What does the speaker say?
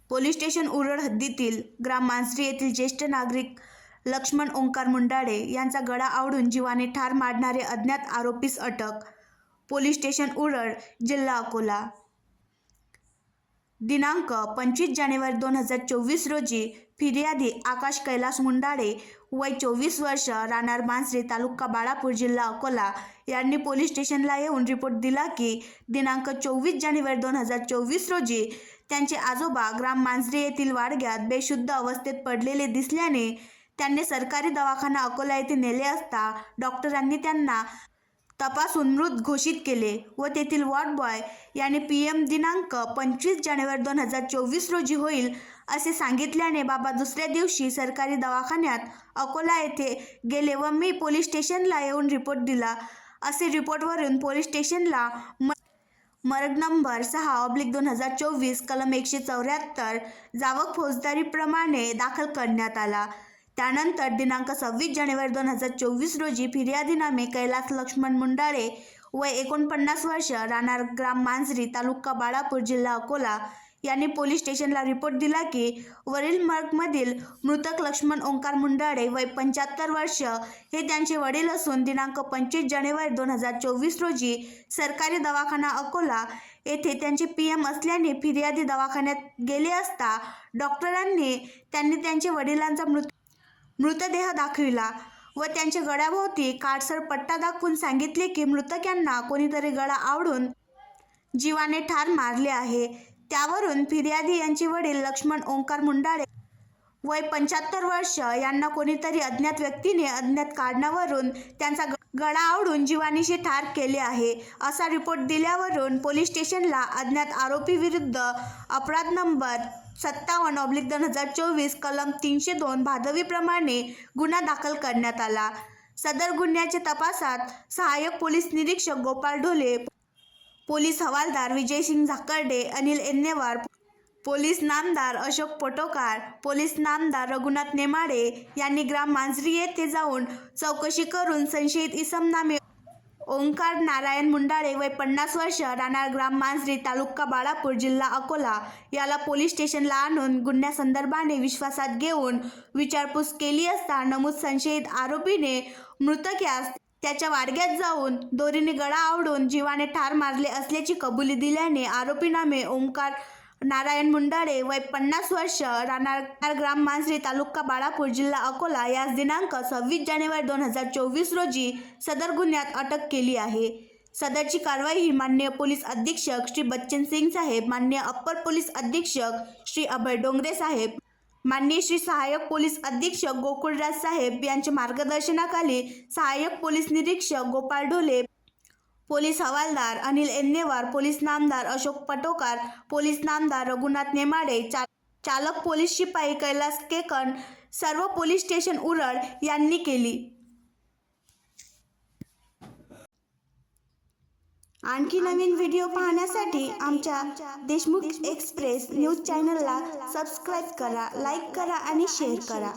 Police station उरळ हद्दीतील ग्राम मांजरी येथील ज्येष्ठ नागरिक लक्ष्मण ओंकार मुंडाळे यांचा गळा आवळून जीवाने ठार मारणारे अज्ञात आरोपीस अटक. पोलीस स्टेशन उरळ, जिल्हा अकोला. दिनांक 25 जानेवारी 2024 रोजी फिर्यादी आकाश कैलास मुंडाळे वय 24 वर्ष, राहणार मांजरी, तालुका बाळापूर, जिल्हा अकोला यांनी पोलीस स्टेशनला येऊन रिपोर्ट दिला की दिनांक 24 जानेवारी 2024 रोजी त्यांचे आजोबा ग्राम मांजरी येथील वाडग्यात बेशुद्ध अवस्थेत पडलेले दिसल्याने त्यांनी सरकारी दवाखाना अकोला येथे नेले असता डॉक्टरांनी त्यांना तपासून मृत घोषित केले व तेथील वॉर्ड बॉय यांनी PM दिनांक 25 जानेवारी 2024 रोजी होईल असे सांगितल्याने बाबा दुसऱ्या दिवशी सरकारी दवाखान्यात अकोला येथे गेले व मी पोलीस स्टेशनला येऊन रिपोर्ट दिला. असे रिपोर्टवरून पोलीस स्टेशनला मर्ग नंबर 6/2024 कलम 174 जावक फौजदारीप्रमाणे दाखल करण्यात आला. त्यानंतर दिनांक 26 जानेवारी 2024 रोजी फिर्यादीनामे कैलास लक्ष्मण मुंडाळे वय 49 वर्ष, राहणार ग्राम मांजरी, तालुका बाळापूर, जिल्हा अकोला यांनी पोलीस स्टेशनला रिपोर्ट दिला की वरील मर्गमधील मृतक लक्ष्मण ओंकार मुंडाळे वय 75 वर्ष हे त्यांचे वडील असून दिनांक 25 जानेवारी 2024 रोजी सरकारी दवाखाना अकोला येथे त्यांचे PM असल्याने फिर्यादी दवाखान्यात गेले असता डॉक्टरांनी त्यांच्या वडिलांचा मृतदेह दाखविला व त्यांच्या गळ्याभोवती काळसर पट्टा दाखवून सांगितले की मृतक यांना कोणीतरी गळा आवळून जीवाने ठार मारले आहे. त्यावरून फिर्यादी यांचे वडील लक्ष्मण ओंकार मुंडाळे वय 75 वर्ष यांना कोणीतरी अज्ञात व्यक्तीने अज्ञात कारणावरून त्यांचा गळा आवळून जीवानीशी ठार केले आहे असा रिपोर्ट दिल्यावरून पोलीस स्टेशनला अज्ञात आरोपी विरुद्ध अपराध नंबर 57/2024 कलम 302 भादवीप्रमाणे गुन्हा दाखल करण्यात आला. सदर गुन्ह्याच्या तपासात सहाय्यक पोलीस निरीक्षक गोपाळ ढोले, पोलीस हवालदार विजयसिंग झाकर्डे, अनिल एन्नेवार, पोलीस नामदार अशोक पटोकार, पोलीस नामदार रघुनाथ नेमाडे यांनी ग्राम मांजरी येथे जाऊन चौकशी करून संशयित इसम नामे ओंकार नारायण मुंडाळे वय 50 वर्ष, राहणार ग्राम मांजरी, तालुका बाळापूर, जिल्हा अकोला याला पोलीस स्टेशनला आणून गुन्ह्यासंदर्भाने विश्वासात घेऊन विचारपूस केली असता नमूद संशयित आरोपीने मृतक यास त्याच्या वाडग्यात जाऊन दोरीने गळा आवळून जीवाने ठार मारले असल्याची कबुली दिल्याने आरोपीनामे ओंकार नारायण मुंडाळे वय 50 वर्ष, राहणार ग्राम मांजरी, तालुका बाळापूर, जिल्हा अकोला यास दिनांक 26 जानेवारी 2024 रोजी सदर गुन्ह्यात अटक केली आहे. सदरची कारवाई ही माननीय पोलीस अधीक्षक श्री बच्चन सिंग साहेब, माननीय अप्पर पोलीस अधीक्षक श्री अभय डोंगरे साहेब, माननीय श्री सहाय्यक पोलीस अधीक्षक गोकुळराज साहेब यांच्या मार्गदर्शनाखाली सहाय्यक पोलीस निरीक्षक गोपाळ ढोले, पोलीस हवालदार अनिल एन्नेवार, पोलीस नामदार अशोक पटोकार, पोलीस नामदार रघुनाथ नेमाडे, चालक पोलीस शिपाई कैलास केकन सर्व पोलीस स्टेशन उरळ यांनी केली. आणखी नवीन व्हिडिओ पाहण्यासाठी आमच्या देशमुख एक्सप्रेस न्यूज चॅनलला सबस्क्राईब करा, लाईक करा आणि शेअर करा.